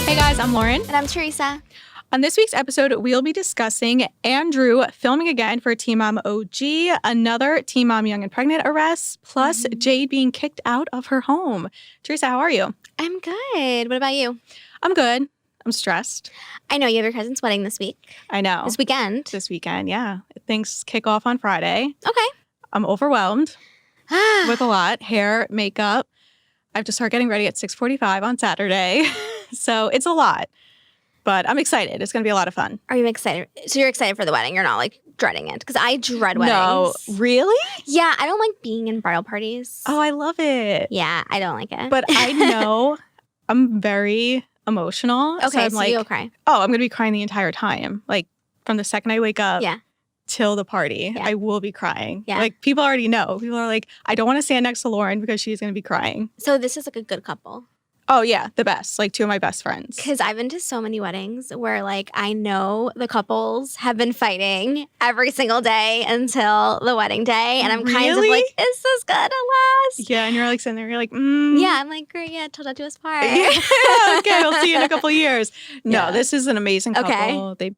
Hey guys, I'm Lauren. And I'm Teresa. On this week's episode, we'll be discussing Andrew filming again for Teen Mom OG, another Teen Mom Young and Pregnant arrest, plus Jade being kicked out of her home. Teresa, how are you? I'm good. What about you? I'm good. I'm stressed. I know you have your cousin's wedding this week. I know. This weekend. This weekend, yeah. Things kick off on Friday. Okay. I'm overwhelmed with a lot. Hair, makeup. I have to start getting ready at 6:45 on Saturday. So it's a lot. But I'm excited. It's going to be a lot of fun. Are you excited? So you're excited for the wedding. You're not like dreading it. Because I dread weddings. No. Really? Yeah. I don't like being in bridal parties. Oh, I love it. Yeah. I don't like it. But I know I'm very emotional. Okay. So I'm like, you'll cry. oh, I'm going to be crying the entire time. Like from the second I wake up till the party, I will be crying. Yeah. Like people already know. People are like, I don't want to stand next to Lauren because she's going to be crying. So this is like a good couple. Oh, yeah. The best. Like two of my best friends. Because I've been to so many weddings where like I know the couples have been fighting every single day until the wedding day. And I'm kind of like, is this going to last? Yeah. And you're like sitting there, you're like, Yeah. I'm like, great. Yeah. Till death do us part. Yeah. Okay. We'll see you in a couple years. No, this is an amazing couple. Okay.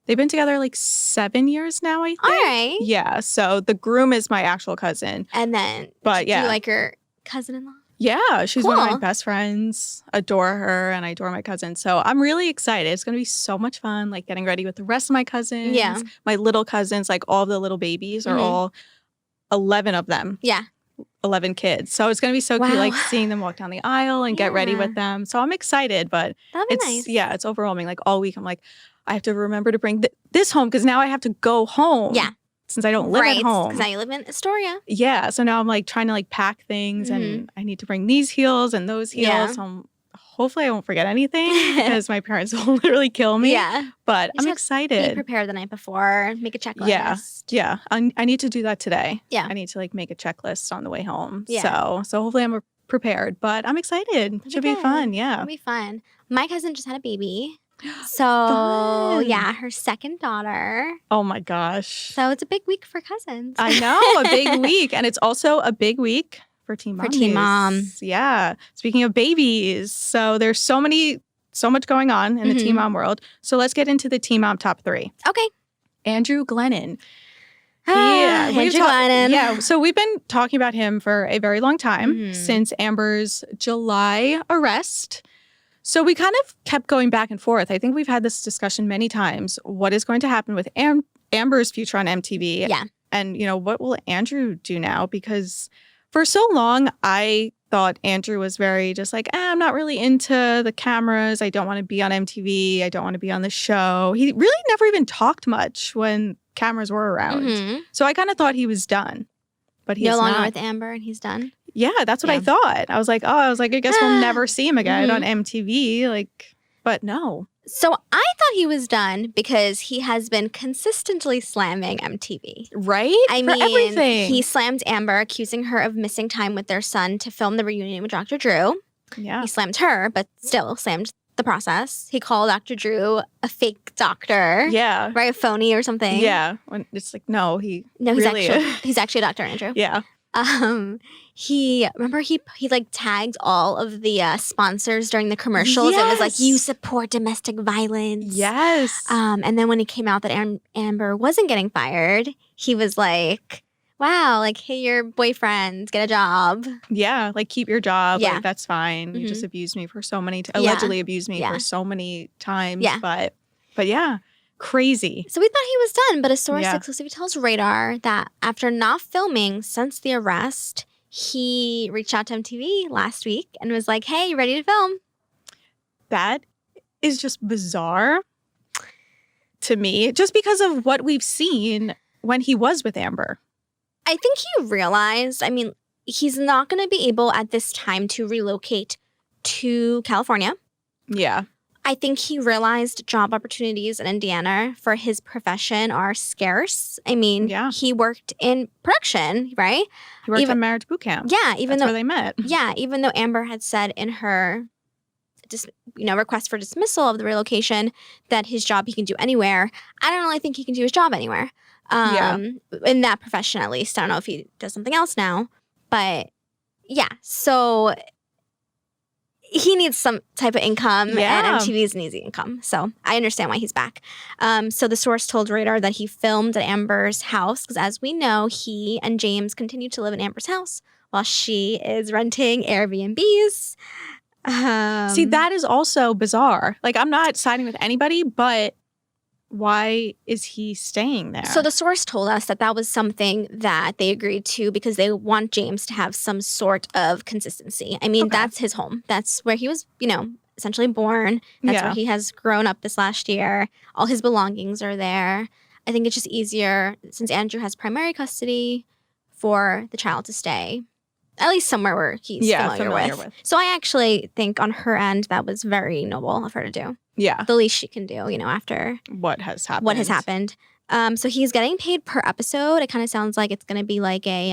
They've been together like 7 years now, I think. All right. Yeah. So the groom is my actual cousin. And then, but do you like your cousin-in-law? Yeah, she's Cool. one of my best friends. Adore her, and I adore my cousin. So I'm really excited. It's going to be so much fun, like getting ready with the rest of my cousins. Yeah. My little cousins, like all the little babies are all 11 of them. Yeah. 11 kids. So it's going to be so cute, like seeing them walk down the aisle and get ready with them. So I'm excited, but that'll be nice. Yeah, it's overwhelming. Like all week, I'm like, I have to remember to bring this home because now I have to go home. Yeah. Since I don't live at home. Because now you live in Astoria. Yeah. So now I'm like trying to like pack things and I need to bring these heels and those heels. Yeah. So hopefully I won't forget anything because my parents will literally kill me. Yeah. But I'm excited. Be prepared the night before. Make a checklist. Yeah. I need to do that today. Yeah. I need to like make a checklist on the way home. Yeah. So hopefully I'm prepared. But I'm excited. Should be fun. Yeah. It'll be fun. My cousin just had a baby. So, fun. her second daughter. Oh, my gosh. So, it's a big week for cousins. I know, a big week. And it's also a big week for Teen Mom. For Teen Mom. Yeah. Speaking of babies. So, there's so much going on in the Teen Mom world. So, let's get into the Teen Mom top 3. Okay. Andrew Glennon. Andrew Glennon. Yeah. So, we've been talking about him for a very long time since Amber's July arrest. So we kind of kept going back and forth. I think we've had this discussion many times. What is going to happen with Amber's future on MTV? Yeah. And, what will Andrew do now? Because for so long, I thought Andrew was very just like, I'm not really into the cameras. I don't want to be on MTV. I don't want to be on the show. He really never even talked much when cameras were around. So I kind of thought he was done. But he's no longer not. with Amber and he's done. Yeah, that's what I thought. I was like, I guess we'll never see him again on MTV. But no. So I thought he was done because he has been consistently slamming MTV. Right? I mean, everything. He slammed Amber, accusing her of missing time with their son to film the reunion with Dr. Drew. Yeah. He slammed her, but still slammed the process. He called Dr. Drew a fake doctor. Yeah. Right? A phony or something. Yeah. When it's like, no, he's actually a doctor, Andrew. Yeah. He like tagged all of the sponsors during the commercials. Yes. It was like, you support domestic violence. Yes. And then when it came out that Amber wasn't getting fired, he was like, wow, like, hey, your boyfriend, get a job. Yeah, like keep your job. Yeah. Like, that's fine. You just abused me for so many allegedly abused me for so many times. Yeah. But yeah, crazy. So we thought he was done, but a source exclusively tells Radar that after not filming since the arrest, he reached out to MTV last week and was like, hey, you ready to film? That is just bizarre to me, just because of what we've seen when he was with Amber. I think he realized, he's not going to be able at this time to relocate to California. Yeah. I think he realized job opportunities in Indiana for his profession are scarce. He worked in production, right? He worked on Marriage Boot Camp. Yeah, That's where they met. Yeah, even though Amber had said in her request for dismissal of the relocation that his job he can do anywhere. I don't really think he can do his job anywhere. In that profession, at least. I don't know if he does something else now. But yeah, so he needs some type of income, Yeah. and MTV is an easy income. So I understand why he's back. So the source told Radar that he filmed at Amber's house because, as we know, he and James continue to live in Amber's house while she is renting Airbnbs. See, that is also bizarre. Like, I'm not siding with anybody, but why is he staying there? So the source told us that was something that they agreed to because they want James to have some sort of consistency. I mean, that's his home. That's where he was, essentially born. That's where he has grown up this last year. All his belongings are there. I think it's just easier, since Andrew has primary custody, for the child to stay at least somewhere where he's familiar with. So I actually think on her end, that was very noble of her to do. Yeah. The least she can do, after what has happened. So he's getting paid per episode. It kind of sounds like it's going to be like a,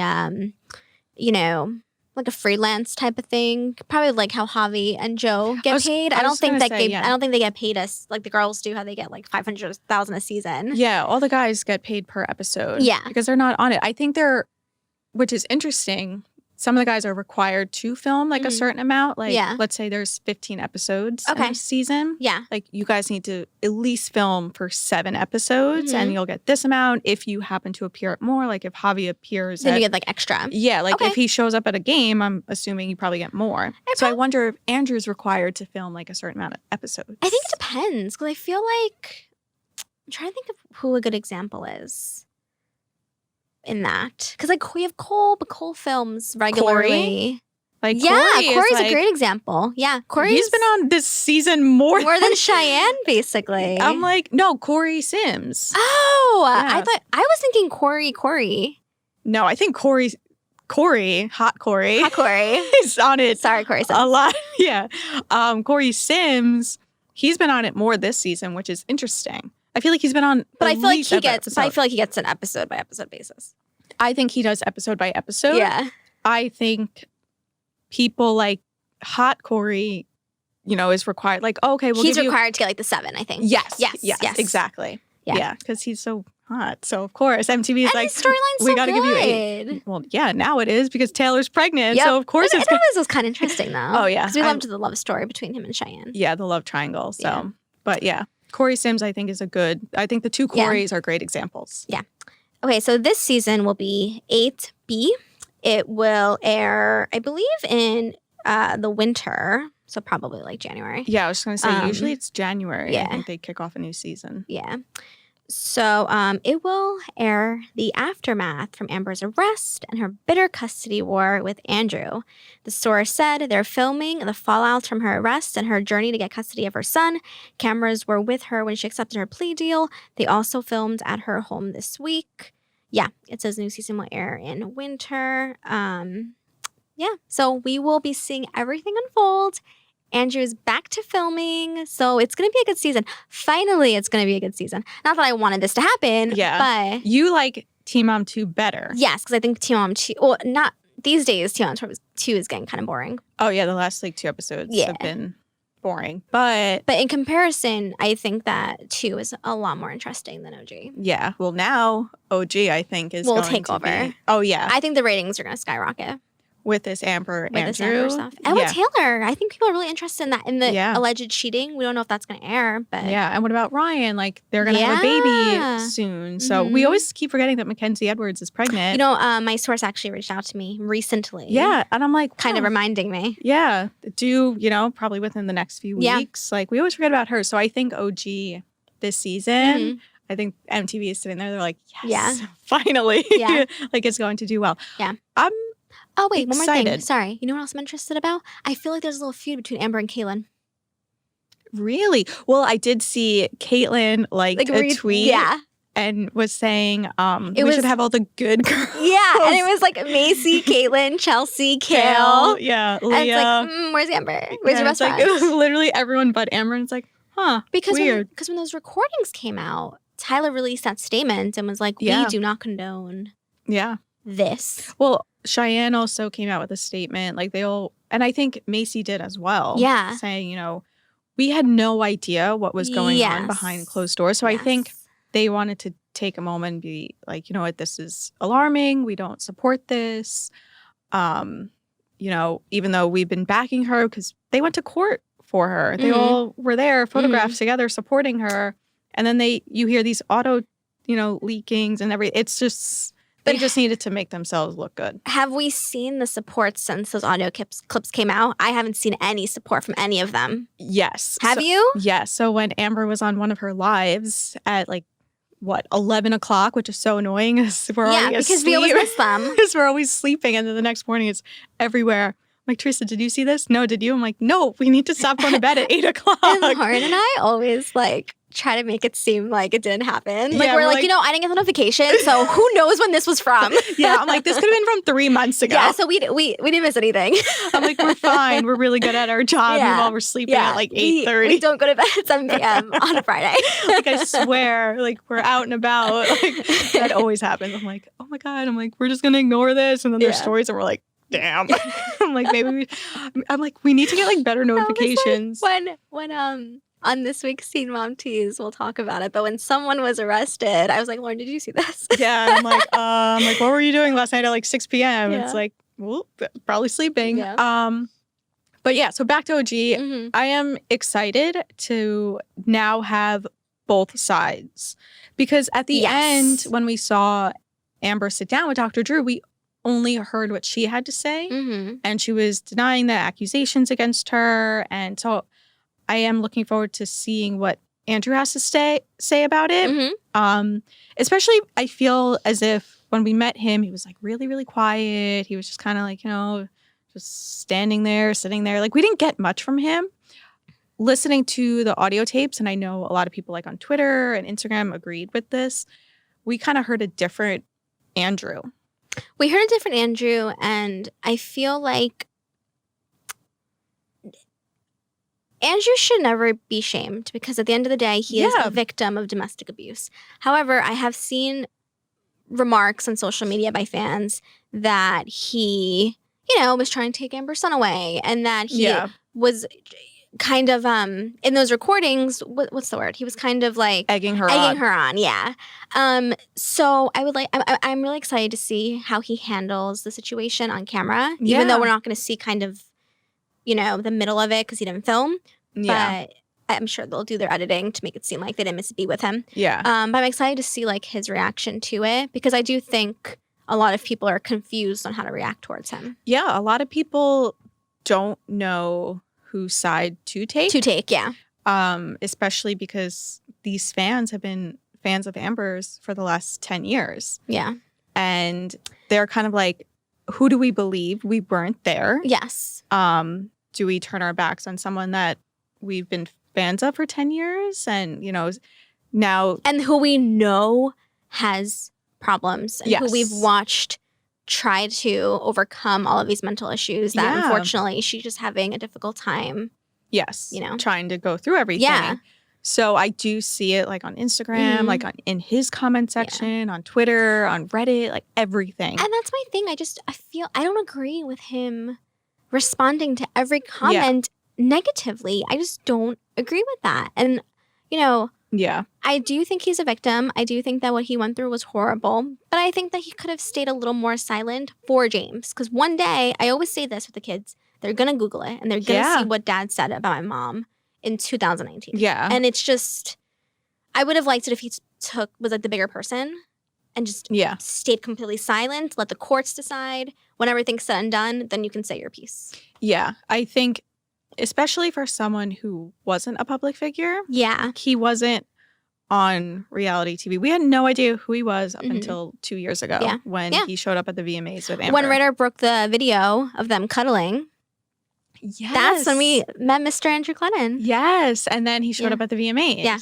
like a freelance type of thing. Probably like how Javi and Joe get paid. I don't think they get paid as like the girls do, how they get like $500,000 a season. Yeah, all the guys get paid per episode. Yeah. Because they're not on it. I think which is interesting, some of the guys are required to film like a certain amount. Like, let's say there's 15 episodes in a season. Yeah. Like, you guys need to at least film for 7 episodes and you'll get this amount. If you happen to appear at more, like if Javi appears then you get like extra. Yeah, like if he shows up at a game, I'm assuming you probably get more. So I wonder if Andrew's required to film like a certain amount of episodes. I think it depends, because I feel like I'm trying to think of who a good example is in that, because like we have Cole, but Cole films regularly. Corey? Like, Corey's a great example. Yeah, he's been on this season more than Cheyenne, basically. I'm like, no, Corey Sims. Oh, yeah. I was thinking Corey. No, I think Corey, Hot Corey is on it. Sorry, Corey Sims. A lot. Yeah, Corey Sims, he's been on it more this season, which is interesting. I feel like he's been on, but I feel like he gets an episode by episode basis. I think he does episode by episode. Yeah. I think people like Hot Corey, is required. Like, okay, he's required to get like the 7. I think. Yes, exactly. Yeah, because he's so hot. So of course, MTV is like, his storyline's we got to give you 8. Well, yeah, now it is because Taylor's pregnant. Yep. So of course it always was kind of interesting though. Oh yeah, because we loved the love story between him and Cheyenne. Yeah, the love triangle. So, but yeah. Corey Sims, I think, I think the 2 Corys are great examples. Yeah. Okay, so this season will be 8B. It will air, I believe, in the winter, so probably like January. Yeah, I was just going to say, usually it's January. Yeah. I think they kick off a new season. Yeah. So it will air the aftermath from Amber's arrest and her bitter custody war with Andrew. The source said they're filming the fallout from her arrest and her journey to get custody of her son. Cameras were with her when she accepted her plea deal. They also filmed at her home this week. Yeah, it says new season will air in winter. So we will be seeing everything unfold. Andrew's back to filming, so it's going to be a good season. Finally, it's going to be a good season. Not that I wanted this to happen, but... You like Teen Mom 2 better. Yes, because I think Teen Mom 2... Well, not these days, Teen Mom 2 is getting kind of boring. Oh, yeah, the last 2 episodes have been boring, but in comparison, I think that 2 is a lot more interesting than OG. Yeah, well, now OG, I think, will take over. Oh, yeah. I think the ratings are going to skyrocket. With this Amber Andrew stuff. And with Taylor. I think people are really interested in that. In the alleged cheating. We don't know if that's going to air. But yeah. And what about Ryan? Like, they're going to have a baby soon. So we always keep forgetting that Mackenzie Edwards is pregnant. My source actually reached out to me recently. Yeah. And I'm like, kind of reminding me. Yeah. Probably within the next few weeks. Like, we always forget about her. So I think OG this season, I think MTV is sitting there. They're like, yes, finally. Yeah. Like, it's going to do well. Yeah. Oh, wait, one more thing. Sorry. You know what else I'm interested about? I feel like there's a little feud between Amber and Caitlyn. Really? Well, I did see Caitlyn a tweet. Yeah. And was saying we should have all the good girls. Yeah. And it was like Macy, Caitlyn, Chelsea, Kale. Yeah. Leah. And it's like, where's Amber? Where's your best friend? It was literally everyone but Amber. And it's like, weird. Because when those recordings came out, Tyler released that statement and was like, we do not condone this. Well, Cheyenne also came out with a statement, and I think Macy did as well. Yeah. Saying, we had no idea what was going on behind closed doors. So I think they wanted to take a moment and be like, you know what, this is alarming. We don't support this. you know, even though we've been backing her because they went to court for her. They Mhm. all were there, photographed together, supporting her. And then you hear these auto, you know, leakings and everything. It's just, they just needed to make themselves look good. Have we seen the support since those audio clips came out? I haven't seen any support from any of them. Yes. Have you? Yes. So when Amber was on one of her lives at like, 11 o'clock, which is so annoying. We're already because we always miss them. Because we're always sleeping. And then the next morning it's everywhere. I'm like, Teresa, did you see this? No, did you? I'm like, no, we need to stop going to bed at 8 o'clock. And Lauren and I always try to make it seem like it didn't happen. Like, we're like, you know, I didn't get the notification, so who knows when this was from? Yeah, I'm like, this could have been from 3 months ago. Yeah, so we didn't miss anything. I'm like, we're fine. We're really good at our job. Yeah. Meanwhile, we're sleeping at like 8:30. We don't go to bed at 7 p.m. on a Friday. Like, I swear, like, we're out and about. Like, that always happens. I'm like, oh my God. I'm like, we're just going to ignore this. And then there's stories and we're like, damn. I'm like, we need to get like better notifications. When on this week's Teen Mom Tease, we'll talk about it. But when someone was arrested, I was like, Lauren, did you see this? Yeah. I'm like, what were you doing last night at like 6 p.m.? Yeah. It's like, well, probably sleeping. Yeah. But yeah, so back to OG. I am excited to now have both sides. Because at the end, when we saw Amber sit down with Dr. Drew, we only heard what she had to say. And she was denying the accusations against her. And so I am looking forward to seeing what Andrew has to say about it. Especially, I feel as if when we met him, he was like really, really quiet. He was just kind of like, you know, just standing there, sitting there. Like, we didn't get much from him. Listening to the audio tapes, and I know a lot of people like on Twitter and Instagram agreed with this, we kind of heard a different Andrew. We heard a different Andrew, and I feel like Andrew should never be shamed because at the end of the day, he is a victim of domestic abuse. However, I have seen remarks on social media by fans that he, you know, was trying to take Amber's son away and that he was kind of, in those recordings, what's the word? He was kind of like egging her on. Yeah. So I'm really excited to see how he handles the situation on camera, even though we're not going to see kind of, you know, the middle of it because he didn't film. Yeah. But I'm sure they'll do their editing to make it seem like they didn't miss a beat with him. Yeah. But I'm excited to see like his reaction to it because I do think a lot of people are confused on how to react towards him. Yeah. A lot of people don't know whose side to take. Yeah. Especially because these fans have been fans of Amber's for the last 10 years. Yeah. And they're kind of like, who do we believe? We weren't there. Yes. Do we turn our backs on someone that we've been fans of for 10 years? And, you know, now... And who we know has problems. And who we've watched try to overcome all of these mental issues that unfortunately she's just having a difficult time. Yes. You know? Trying to go through everything. Yeah. So I do see it like on Instagram, like in his comment section, on Twitter, on Reddit, like everything. And that's my thing. I don't agree with him responding to every comment negatively. I just don't agree with that. And, you know, I do think he's a victim. I do think that what he went through was horrible. But I think that he could have stayed a little more silent for James. Because one day, I always say this with the kids, they're going to Google it and they're going to see what Dad said about my mom in 2019. Yeah. And it's just, I would have liked it if he was like the bigger person and just stayed completely silent, let the courts decide. When everything's said and done, then you can say your piece. Yeah. I think, especially for someone who wasn't a public figure. Yeah. He wasn't on reality TV. We had no idea who he was up until 2 years ago when he showed up at the VMAs with Amber. When Ritter broke the video of them cuddling. Yes. That's when we met Mr. Andrew Glennon. Yes. And then he showed up at the VMAs. Yeah.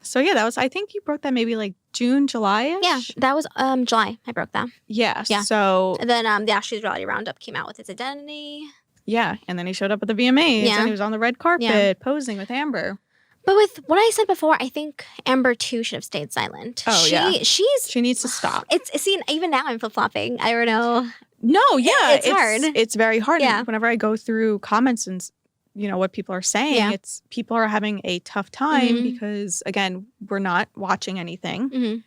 So yeah, that was, I think you broke that maybe like June, July-ish? Yeah, that was July. I broke that. Yeah. So. And then the Ashley's Reality Roundup came out with his identity. Yeah. And then he showed up at the VMAs and he was on the red carpet posing with Amber. But with what I said before, I think Amber too should have stayed silent. Oh, she needs to stop. See, even now I'm flip-flopping. I don't know. No, yeah. It's hard. It's very hard. Yeah. Whenever I go through comments and, you know, what people are saying, it's people are having a tough time because, again, we're not watching anything.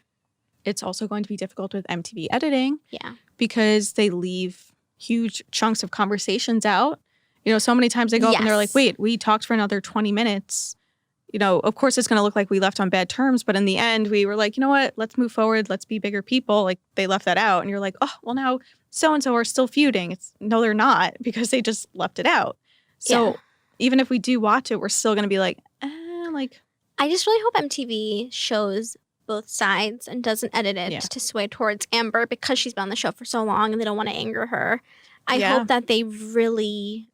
It's also going to be difficult with MTV editing. Yeah. Because they leave huge chunks of conversations out. You know, so many times they go up and they're like, wait, we talked for another 20 minutes. You know, of course, it's going to look like we left on bad terms. But in the end, we were like, you know what? Let's move forward. Let's be bigger people. Like, they left that out. And you're like, oh, well, now so-and-so are still feuding. No, they're not, because they just left it out. So even if we do watch it, we're still going to be like, I just really hope MTV shows both sides and doesn't edit it to sway towards Amber, because she's been on the show for so long and they don't want to anger her. I hope that they really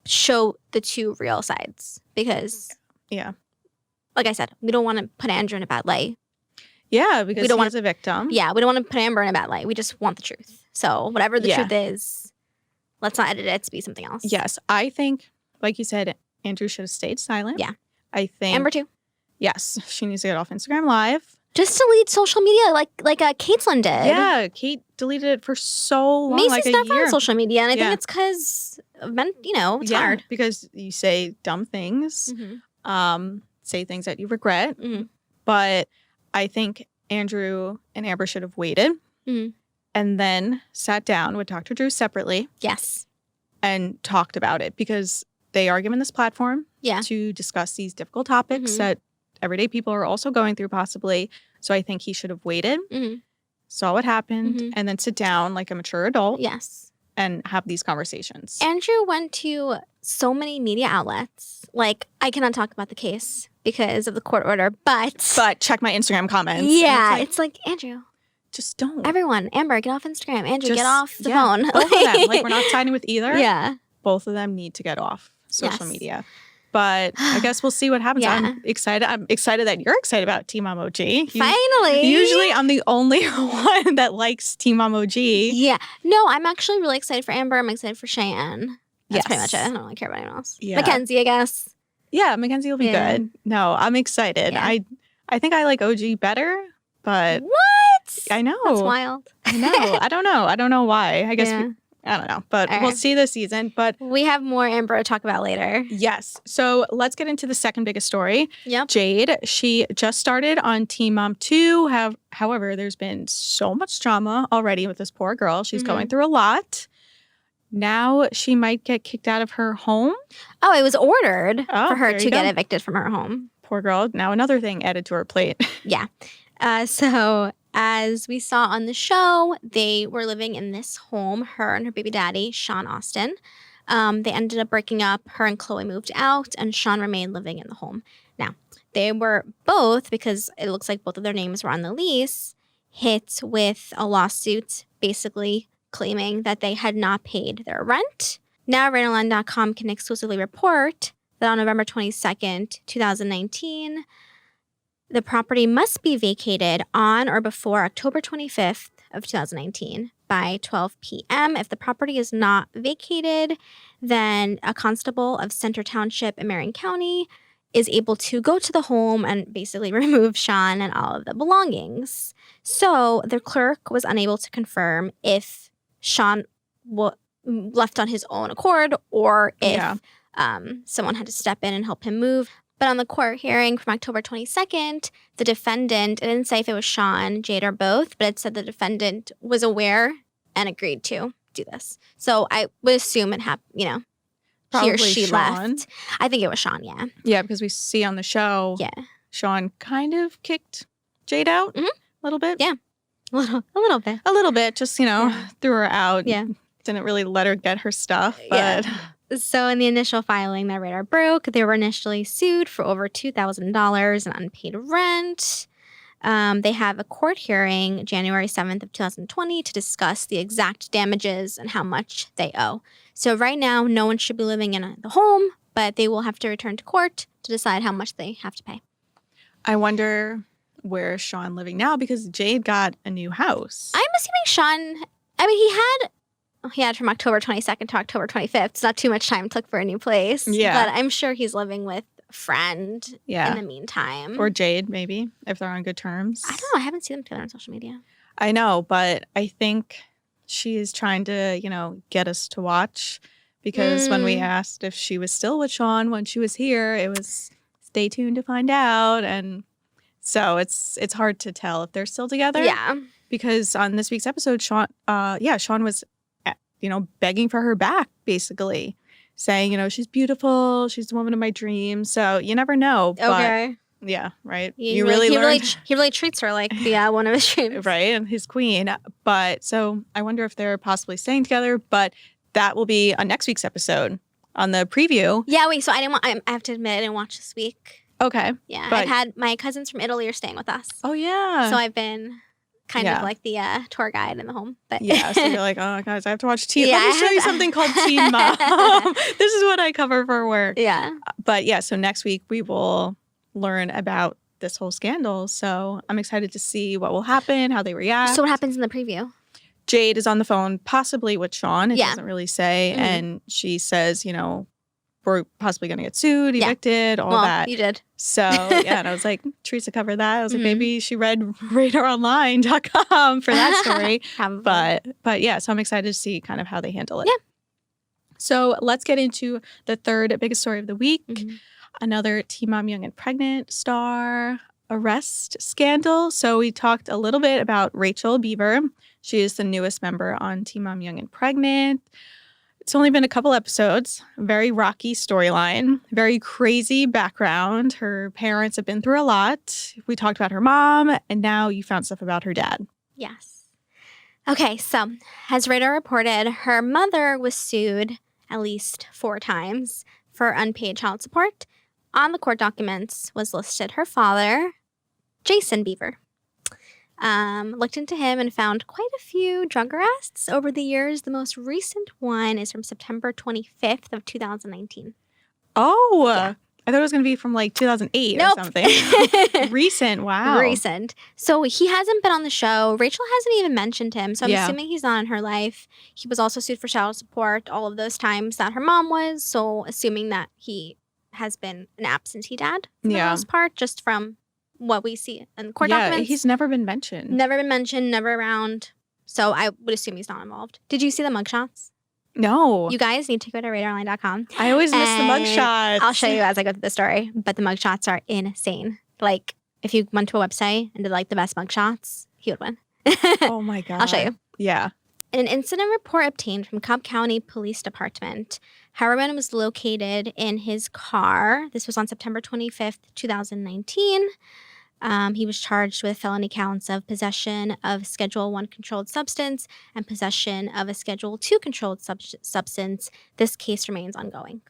show the two real sides, because like I said, we don't want to put Andrew in a bad light. Yeah, because he's a victim. Yeah, we don't want to put Amber in a bad light. We just want the truth. So whatever the truth is, let's not edit it to be something else. Yes, I think, like you said, Andrew should have stayed silent. Yeah. I think Amber too. Yes, she needs to get off Instagram Live. Just delete social media like Caitlyn did. Yeah, Kate deleted it for so long, Macy's never on social media, and I think it's because it's hard. Because you say dumb things, say things that you regret. But I think Andrew and Amber should have waited and then sat down with Dr. Drew separately. Yes. And talked about it, because they are given this platform to discuss these difficult topics that everyday people are also going through, possibly. So I think he should have waited, saw what happened, and then sit down like a mature adult. Yes. And have these conversations. Andrew went to so many media outlets. Like, I cannot talk about the case because of the court order, but check my Instagram comments. Yeah, it's like, Andrew, just don't. Everyone, Amber, get off Instagram. Andrew, get off the phone. Both of them. Like, we're not siding with either. Yeah. Both of them need to get off social media. But I guess we'll see what happens. I'm excited. I'm excited that you're excited about Team Mom OG. Finally. Usually I'm the only one that likes Team Mom OG. Yeah. No, I'm actually really excited for Amber. I'm excited for Cheyenne. That's pretty much it. I don't really care about anyone else. Yeah. Mackenzie, I guess. Yeah, Mackenzie will be good. No, I'm excited. Yeah. I think I like OG better, but... What? I know. That's wild. I know. I don't know. I don't know why. I guess I don't know, but we'll see this season. But we have more Amber to talk about later. Yes. So let's get into the second biggest story. Yep. Jade, she just started on Teen Mom 2. However, there's been so much drama already with this poor girl. She's going through a lot. Now she might get kicked out of her home. Oh, it was ordered for her to get evicted from her home. Poor girl. Now another thing added to her plate. Yeah. So as we saw on the show, they were living in this home, her and her baby daddy, Sean Austin. They ended up breaking up. Her and Chloe moved out, and Sean remained living in the home. Now, they were both, because it looks like both of their names were on the lease, hit with a lawsuit basically claiming that they had not paid their rent. Now, RadioLand.com can exclusively report that on November 22nd, 2019, the property must be vacated on or before October 25th of 2019 by 12 p.m. If the property is not vacated, then a constable of Center Township in Marion County is able to go to the home and basically remove Sean and all of the belongings. So the clerk was unable to confirm if Sean left on his own accord or if someone had to step in and help him move. But on the court hearing from October 22nd, the defendant, it didn't say if it was Sean, Jade, or both, but it said the defendant was aware and agreed to do this. So I would assume it happened, Probably he or she Sean. left. I think it was Sean, yeah. Yeah, because we see on the show, Sean kind of kicked Jade out a little bit. Yeah, a little bit. A little bit, just, threw her out. Yeah. Didn't really let her get her stuff, but... Yeah. So in the initial filing that radar broke, they were initially sued for over $2,000 in unpaid rent. They have a court hearing January 7th of 2020 to discuss the exact damages and how much they owe. So right now, no one should be living in the home, but they will have to return to court to decide how much they have to pay. I wonder where is Sean living now, because Jade got a new house. I'm assuming Sean, he had from October 22nd to October 25th. It's not too much time to look for a new place. Yeah. But I'm sure he's living with a friend in the meantime. Or Jade, maybe, if they're on good terms. I don't know. I haven't seen them together on social media. I know, but I think she is trying to, get us to watch. Because when we asked if she was still with Sean when she was here, it was stay tuned to find out. And so it's hard to tell if they're still together. Yeah. Because on this week's episode, Sean was begging for her back, basically. Saying, she's beautiful. She's the woman of my dreams. So you never know. Okay. But yeah, right? He really treats her like the one of his dreams. Right, and his queen. But so I wonder if they're possibly staying together. But that will be on next week's episode on the preview. Yeah, wait. So I have to admit, I didn't watch this week. Okay. Yeah, but I've had my cousins from Italy are staying with us. Oh, yeah. So I've been kind of like the tour guide in the home. But yeah, so you're like, oh, guys, I have to watch Teen. Yeah, Let me show you something called Teen Mom. This is what I cover for work. Yeah. But yeah, so next week we will learn about this whole scandal. So I'm excited to see what will happen, how they react. So what happens in the preview? Jade is on the phone, possibly with Sean. It doesn't really say. Mm-hmm. And she says, we're possibly going to get sued, evicted, all that. You did. So, yeah, and I was like, Teresa covered that. I was like, maybe she read radaronline.com for that story. But yeah, so I'm excited to see kind of how they handle it. Yeah. So let's get into the third biggest story of the week. Mm-hmm. Another Teen Mom Young and Pregnant star arrest scandal. So we talked a little bit about Rachel Beaver. She is the newest member on Teen Mom Young and Pregnant. It's only been a couple episodes. Very rocky storyline. Very crazy background. Her parents have been through a lot. We talked about her mom, and now you found stuff about her dad. Yes. Okay, so as Radar reported, her mother was sued at least 4 times for unpaid child support. On the court documents was listed her father, Jason Beaver. Looked into him and found quite a few drug arrests over the years. The most recent one is from September 25th of 2019. Oh, yeah. I thought it was going to be from like 2008 Nope. or something. Recent, wow. Recent. So he hasn't been on the show. Rachel hasn't even mentioned him, so I'm assuming he's not in her life. He was also sued for child support all of those times that her mom was, so assuming that he has been an absentee dad for the most part, just from what we see in the court documents. He's never been mentioned. Never been mentioned, never around. So I would assume he's not involved. Did you see the mugshots? No. You guys need to go to radaronline.com. I always miss the mugshots. I'll show you as I go through the story. But the mugshots are insane. Like, if you went to a website and did like the best mugshots, he would win. Oh my God. I'll show you. Yeah. In an incident report obtained from Cobb County Police Department, heroin was located in his car. This was on September 25th, 2019. He was charged with felony counts of possession of Schedule I controlled substance and possession of a Schedule II controlled substance. This case remains ongoing.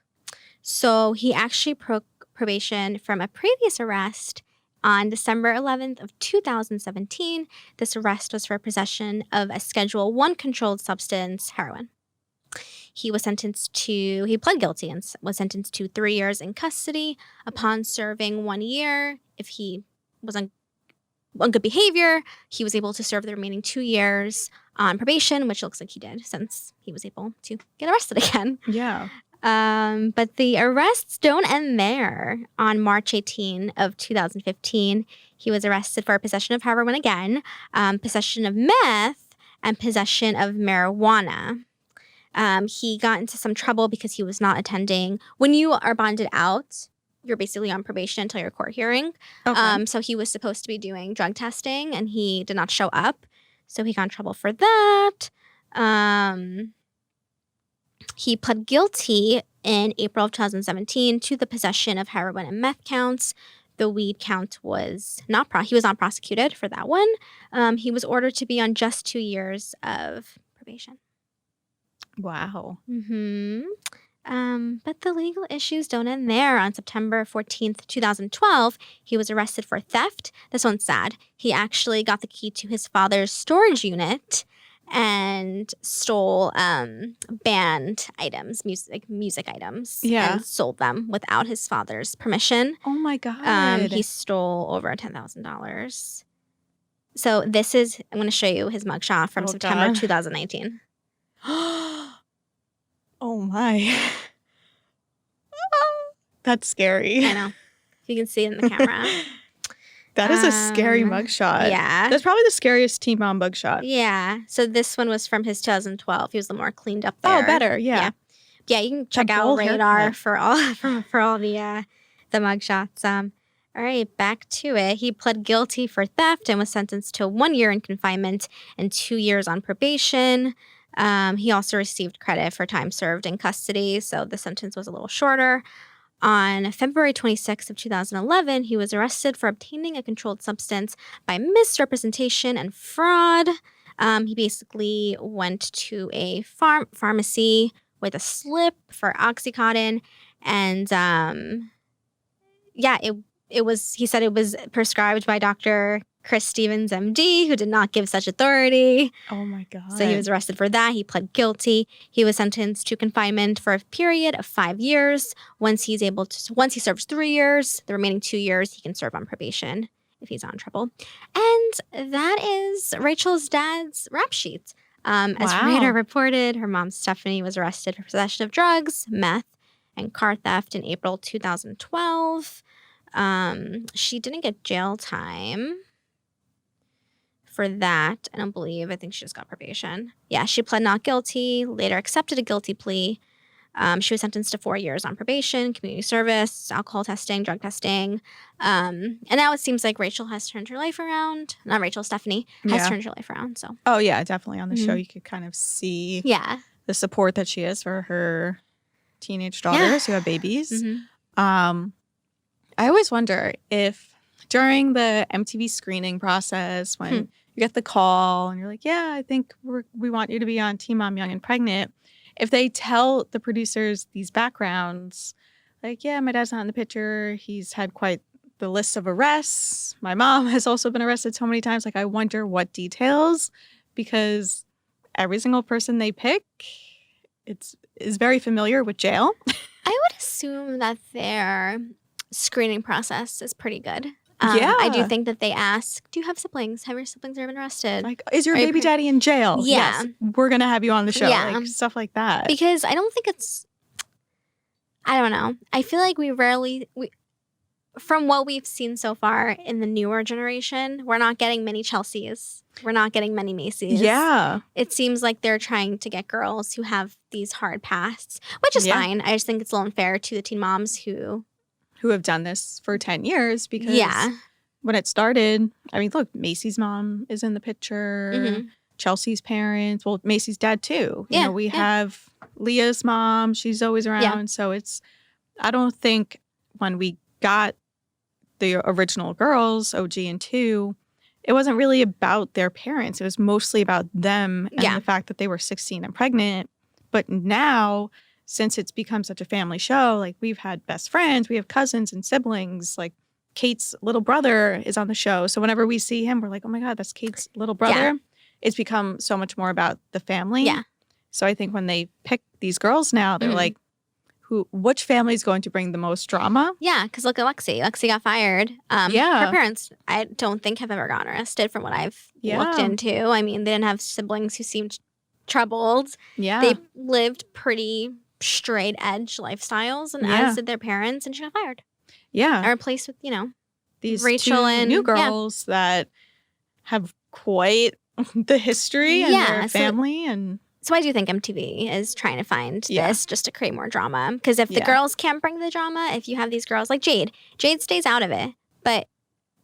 So he actually broke probation from a previous arrest on December 11th of 2017. This arrest was for possession of a Schedule I controlled substance, heroin. He pled guilty and was sentenced to 3 years in custody. Upon serving 1 year, if he was on good behavior, he was able to serve the remaining 2 years on probation, which looks like he did since he was able to get arrested again. Yeah. But the arrests don't end there. On March 18 of 2015, he was arrested for possession of heroin again, possession of meth, and possession of marijuana. He got into some trouble because he was not attending. When you are bonded out, you're basically on probation until your court hearing. Okay. So he was supposed to be doing drug testing, and he did not show up. So he got in trouble for that. He pled guilty in April of 2017 to the possession of heroin and meth counts. The weed count was he was not prosecuted for that one. He was ordered to be on just 2 years of probation. Wow. Mm-hmm. But the legal issues don't end there. On September 14th, 2012, he was arrested for theft. This one's sad. He actually got the key to his father's storage unit and stole band items, music items, and sold them without his father's permission. Oh my God. He stole over $10,000. So I'm going to show you his mugshot from September 2019. Oh my. That's scary. I know. You can see it in the camera. That is a scary mugshot. Yeah. That's probably the scariest Teen Mom mugshot. Yeah. So this one was from his 2012. He was the more cleaned up there. Oh, better. Yeah. Yeah, you can check out Radar for all the mugshots. All right, back to it. He pled guilty for theft and was sentenced to 1 year in confinement and 2 years on probation. He also received credit for time served in custody, so the sentence was a little shorter. On February 26th of 2011, he was arrested for obtaining a controlled substance by misrepresentation and fraud. He basically went to a pharmacy with a slip for Oxycontin, and he said it was prescribed by Dr. Chris Stevens, MD, who did not give such authority. Oh my God. So he was arrested for that. He pled guilty. He was sentenced to confinement for a period of 5 years. Once he serves 3 years, the remaining 2 years he can serve on probation if he's on trouble. And that is Rachel's dad's rap sheet. As Radar reported, her mom Stephanie was arrested for possession of drugs, meth, and car theft in April 2012. She didn't get jail time for that. I don't believe. I think she just got probation. Yeah, she pled not guilty, later accepted a guilty plea. She was sentenced to 4 years on probation, community service, alcohol testing, drug testing. And now it seems like Rachel has turned her life around. Not Rachel, Stephanie has turned her life around. So. Oh, yeah, definitely. On the show, you could kind of see the support that she has for her teenage daughters who have babies. I always wonder if during the MTV screening process, when you get the call and you're like, yeah, I think we want you to be on Teen Mom Young and Pregnant, if they tell the producers these backgrounds, like, yeah, my dad's not in the picture. He's had quite the list of arrests. My mom has also been arrested so many times. Like, I wonder what details, because every single person they pick is very familiar with jail. I would assume that their screening process is pretty good. I do think that they ask, do you have siblings? Have your siblings ever been arrested? Like, is your baby daddy in jail? Yeah. Yes, we're going to have you on the show. Yeah. Like, stuff like that. Because I don't think I don't know. I feel like from what we've seen so far in the newer generation, we're not getting many Chelseas. We're not getting many Macy's. Yeah. It seems like they're trying to get girls who have these hard pasts, which is fine. I just think it's a little unfair to the teen moms who have done this for 10 years, because when it started, I mean, look, Macy's mom is in the picture, Chelsea's parents, well, Macy's dad too. You know, we have Leah's mom, she's always around. Yeah. So I don't think when we got the original girls, OG and 2, it wasn't really about their parents. It was mostly about them and the fact that they were 16 and pregnant. But now, since it's become such a family show, like, we've had best friends, we have cousins and siblings. Like, Kate's little brother is on the show. So whenever we see him, we're like, oh my God, that's Kate's little brother. Yeah. It's become so much more about the family. Yeah. So I think when they pick these girls now, they're like, which family is going to bring the most drama? Yeah, because look at Lexi. Lexi got fired. Her parents, I don't think, have ever gotten arrested from what I've looked into. I mean, they didn't have siblings who seemed troubled. Yeah. They lived pretty straight edge lifestyles, and as did their parents, and she got fired. Yeah. And replaced with, these Rachel and new girls that have quite the history and their family. So I do think MTV is trying to find this just to create more drama. Because if the girls can't bring the drama, if you have these girls like Jade stays out of it. But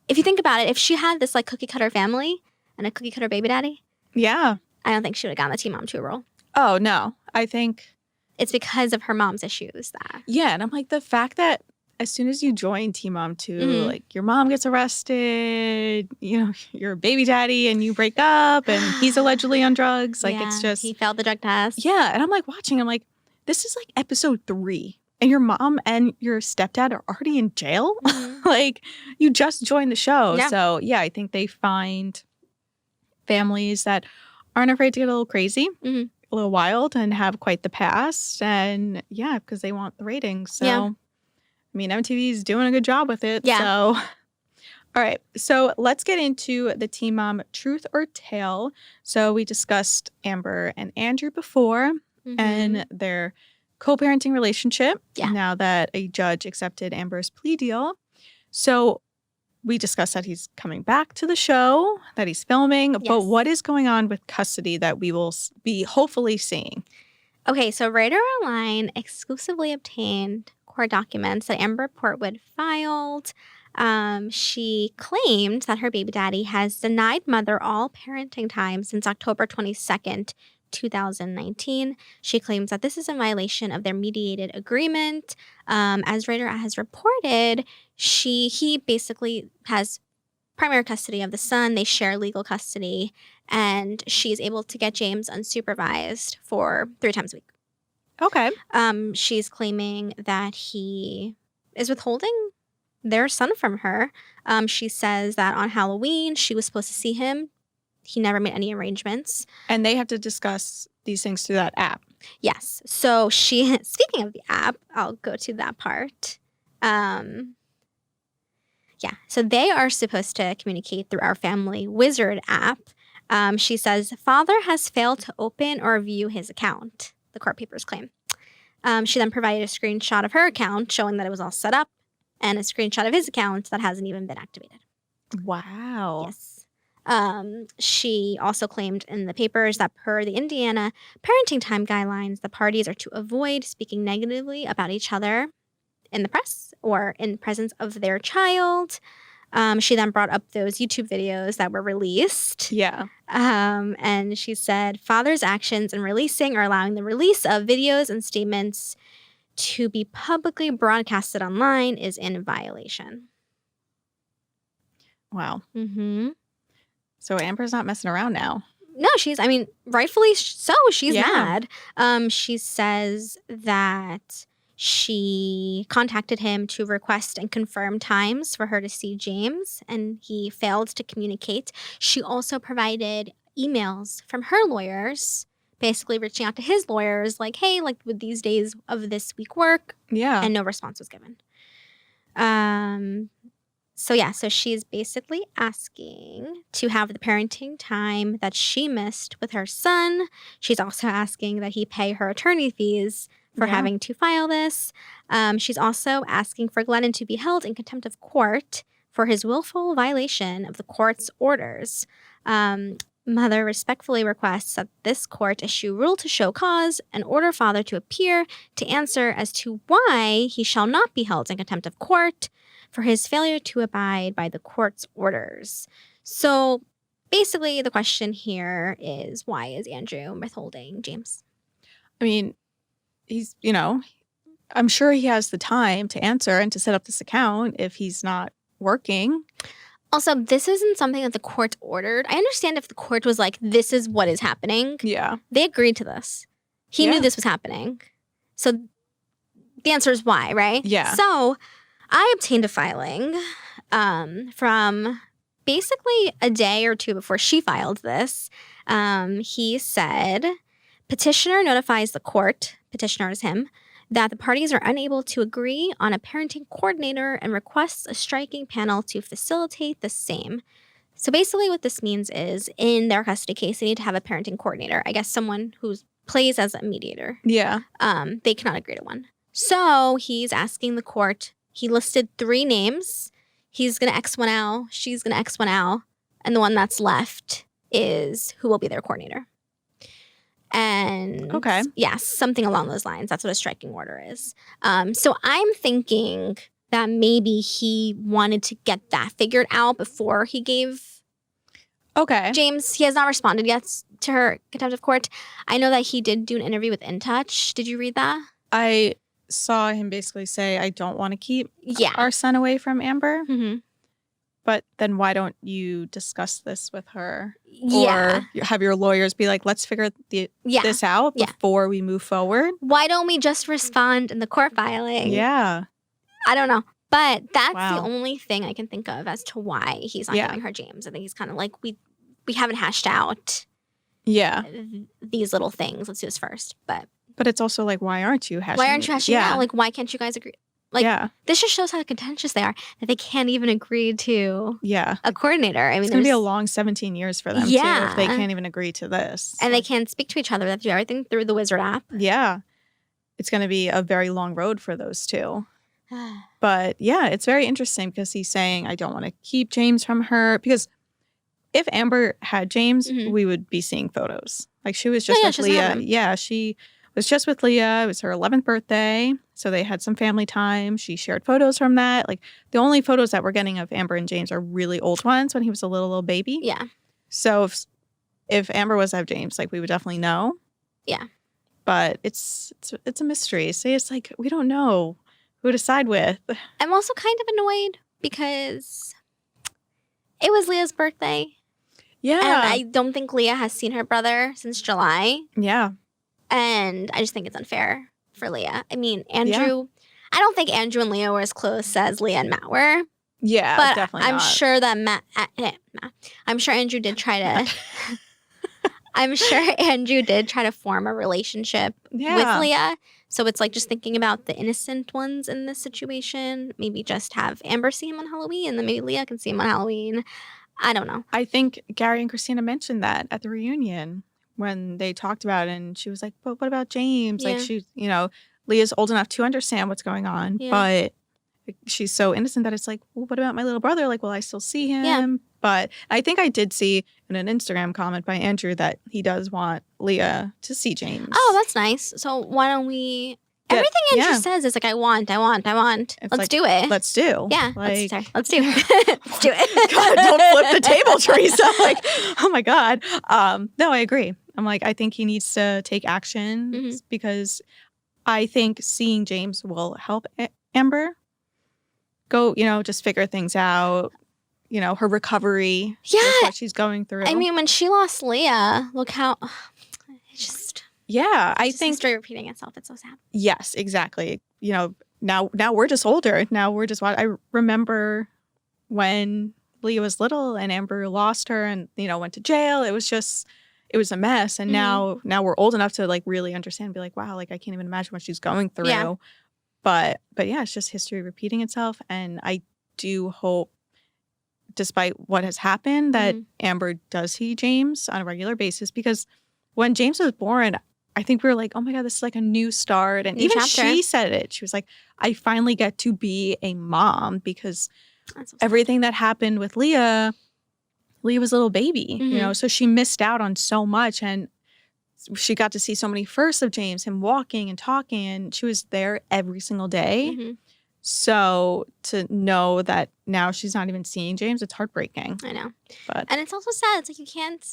if you think about it, if she had this like cookie cutter family and a cookie cutter baby daddy, I don't think she would have gotten the Teen Mom 2 role. Oh, no. I think it's because of her mom's issues that. Yeah, and I'm like, the fact that as soon as you join Teen Mom 2, like, your mom gets arrested, you're a baby daddy and you break up and he's allegedly on drugs. Like, it's just. He failed the drug test. Yeah, and I'm like watching, I'm like, this is like episode 3 and your mom and your stepdad are already in jail? Like, you just joined the show. Yeah. So, yeah, I think they find families that aren't afraid to get a little crazy. A little wild and have quite the past, and because they want the ratings. So I mean, MTV's doing a good job with it. So all right, so let's get into the Teen Mom Truth or Tale. So we discussed Amber and Andrew before and their co-parenting relationship now that a judge accepted Amber's plea deal. So we discussed that he's coming back to the show, that he's filming, but what is going on with custody that we will be hopefully seeing? Okay, so Radar Online exclusively obtained court documents that Amber Portwood filed. She claimed that her baby daddy has denied mother all parenting time since October 22nd, 2019. She claims that this is in violation of their mediated agreement. As Ryder has reported, he basically has primary custody of the son. They share legal custody, and she's able to get James unsupervised for 3 times a week. Okay. She's claiming that he is withholding their son from her. She says that on Halloween, she was supposed to see him. He never made any arrangements. And they have to discuss these things through that app. Yes. So speaking of the app, I'll go to that part. Yeah. So they are supposed to communicate through our Family Wizard app. She says, father has failed to open or view his account, the court papers claim. She then provided a screenshot of her account showing that it was all set up and a screenshot of his account that hasn't even been activated. Wow. Yes. She also claimed in the papers that per the Indiana parenting time guidelines, the parties are to avoid speaking negatively about each other in the press or in presence of their child. She then brought up those YouTube videos that were released. Yeah. And she said, father's actions in releasing or allowing the release of videos and statements to be publicly broadcasted online is in violation. Wow. Mm-hmm. So Amber's not messing around now. No, rightfully so. She's Yeah. mad. She says that she contacted him to request and confirm times for her to see James, and he failed to communicate. She also provided emails from her lawyers, basically reaching out to his lawyers, like, hey, like, would these days of this week work? Yeah. And no response was given. So she's basically asking to have the parenting time that she missed with her son. She's also asking that he pay her attorney fees for having to file this. She's also asking for Glennon to be held in contempt of court for his willful violation of the court's orders. Mother respectfully requests that this court issue rule to show cause and order father to appear to answer as to why he shall not be held in contempt of court for his failure to abide by the court's orders. So basically the question here is, why is Andrew withholding James? I mean, he's, I'm sure he has the time to answer and to set up this account if he's not working. Also, this isn't something that the court ordered. I understand if the court was like, this is what is happening. Yeah. They agreed to this. He knew this was happening. So the answer is why, right? Yeah. So I obtained a filing from basically a day or two before she filed this. He said, petitioner notifies the court, petitioner is him, that the parties are unable to agree on a parenting coordinator and requests a striking panel to facilitate the same. So basically what this means is in their custody case, they need to have a parenting coordinator. I guess someone who plays as a mediator. Yeah. They cannot agree to one. So he's asking the court. He listed 3 names. He's going to X one out. She's going to X one out. And the one that's left is who will be their coordinator. And yes, something along those lines. That's what a striking order is. So I'm thinking that maybe he wanted to get that figured out before he gave James. He has not responded yet to her contempt of court. I know that he did do an interview with In Touch. Did you read that? I saw him basically say, I don't want to keep our son away from Amber. Mm-hmm. But then why don't you discuss this with her? Yeah. Or have your lawyers be like, let's figure this out before we move forward? Why don't we just respond in the court filing? Yeah. I don't know. But that's the only thing I can think of as to why he's not giving her James. I think he's kind of like, we haven't hashed out these little things. Let's do this first. But it's also like, why aren't you hashing out? Like, why can't you guys agree? Like, this just shows how contentious they are, that they can't even agree to a coordinator. I mean, it's going to be a long 17 years for them, too, if they can't even agree to this. And they can't speak to each other. They have to do everything through the Wizard app. Yeah. It's going to be a very long road for those two. But, yeah, it's very interesting because he's saying, I don't want to keep James from her. Because if Amber had James, we would be seeing photos. Like, she was just with Leah. Yeah, she was just with Leah. It was her 11th birthday. So they had some family time. She shared photos from that. Like, the only photos that we're getting of Amber and James are really old ones when he was a little baby. Yeah. So if Amber was to have James, like, we would definitely know. Yeah. But it's a mystery. So it's like, we don't know who to side with. I'm also kind of annoyed because it was Leah's birthday. Yeah. And I don't think Leah has seen her brother since July. Yeah. And I just think it's unfair for Leah. I mean, Andrew, I don't think Andrew and Leah were as close as Leah and Matt were. Yeah, but definitely I'm not. sure that I'm sure Andrew did try to I'm sure Andrew did try to form a relationship with Leah. So it's like just thinking about the innocent ones in this situation. Maybe just have Amber see him on Halloween and then maybe Leah can see him on Halloween. I don't know. I think Gary and Christina mentioned that at the reunion when they talked about it, and she was like, but what about James? Yeah. Like, she, Leah's old enough to understand what's going on, but she's so innocent that it's like, well, what about my little brother? Like, will I still see him? Yeah. But I think I did see in an Instagram comment by Andrew that he does want Leah to see James. Oh, that's nice. So why don't we... Everything Andrew says is like, I want. It's Let's do it. Let's do. Yeah, like, let's do it. Let's do it. God, don't flip the table, Teresa. Like, oh my God. No, I agree. I'm like, I think he needs to take action because I think seeing James will help Amber go, just figure things out. Her recovery. Yeah. What she's going through. I mean, when she lost Leah, look how it's just... Yeah, I think history repeating itself. It's so sad. Yes, exactly. Now we're just older. Now we're just... I remember when Leah was little and Amber lost her and, went to jail. It was a mess. And now we're old enough to like really understand and be like, wow, like I can't even imagine what she's going through. Yeah. But yeah, it's just history repeating itself. And I do hope, despite what has happened, that Amber does see James on a regular basis, because when James was born, I think we were like, oh my God, this is like a new start. And even she said it. She was like, I finally get to be a mom, because everything that happened with Leah was a little baby, so she missed out on so much. And she got to see so many firsts of James, him walking and talking, and she was there every single day. So to know that now she's not even seeing James, it's heartbreaking. I know. And it's also sad. It's like you can't...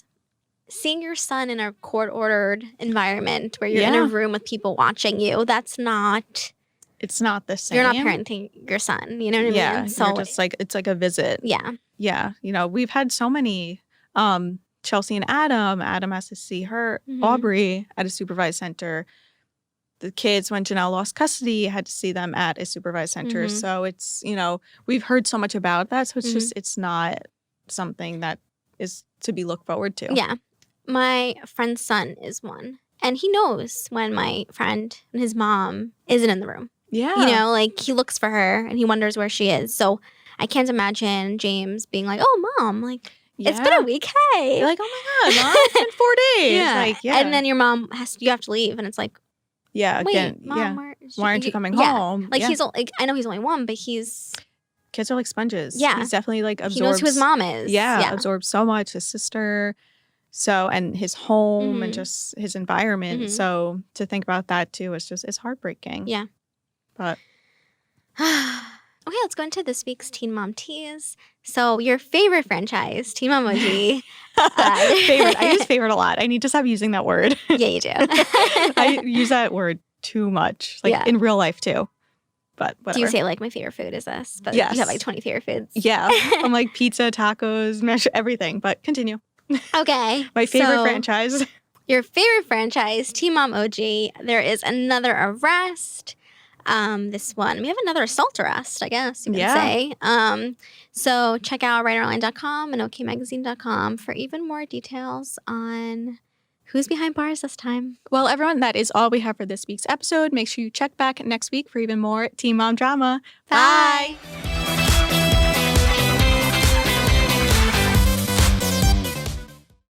Seeing your son in a court-ordered environment where you're in a room with people watching you, that's not... It's not the same. You're not parenting your son, you know what I mean? So just like, it's like a visit. Yeah. Yeah. We've had so many, Chelsea and Adam. Adam has to see her, Aubrey, at a supervised center. The kids, when Janelle lost custody, had to see them at a supervised center. So it's, we've heard so much about that. So it's just, it's not something that is to be looked forward to. Yeah. My friend's son is one. And he knows when my friend and his mom isn't in the room. Yeah. Like he looks for her and he wonders where she is. So I can't imagine James being like, oh, Mom, like, it's been a week. Hey. You're like, oh my God, Mom, it's been 4 days. Yeah. Like, And then your mom you have to leave. And it's like, yeah, wait, again, Mom, why aren't you coming home? Like he's, like, I know he's only one, but he's... Kids are like sponges. Yeah. He's definitely like absorbs. He knows who his mom is. Yeah, absorbs so much. His sister. So, and his home and just his environment. So to think about that too, it's heartbreaking. Yeah. But. Okay, let's go into this week's Teen Mom Tease. So your favorite franchise, Teen Mom OG. Favorite. I use favorite a lot. I need to stop using that word. Yeah, you do. I use that word too much. Like in real life too. But whatever. Do you say like my favorite food is this? But yes. You have like 20 favorite foods. Yeah. I'm like pizza, tacos, mesh, everything. But continue. Okay. My favorite franchise. Your favorite franchise, Teen Mom OG. There is another arrest. This one, we have another assault arrest, I guess you can say. So check out writeronline.com and okmagazine.com for even more details on who's behind bars this time. Well, everyone, that is all we have for this week's episode. Make sure you check back next week for even more Teen Mom drama. Bye.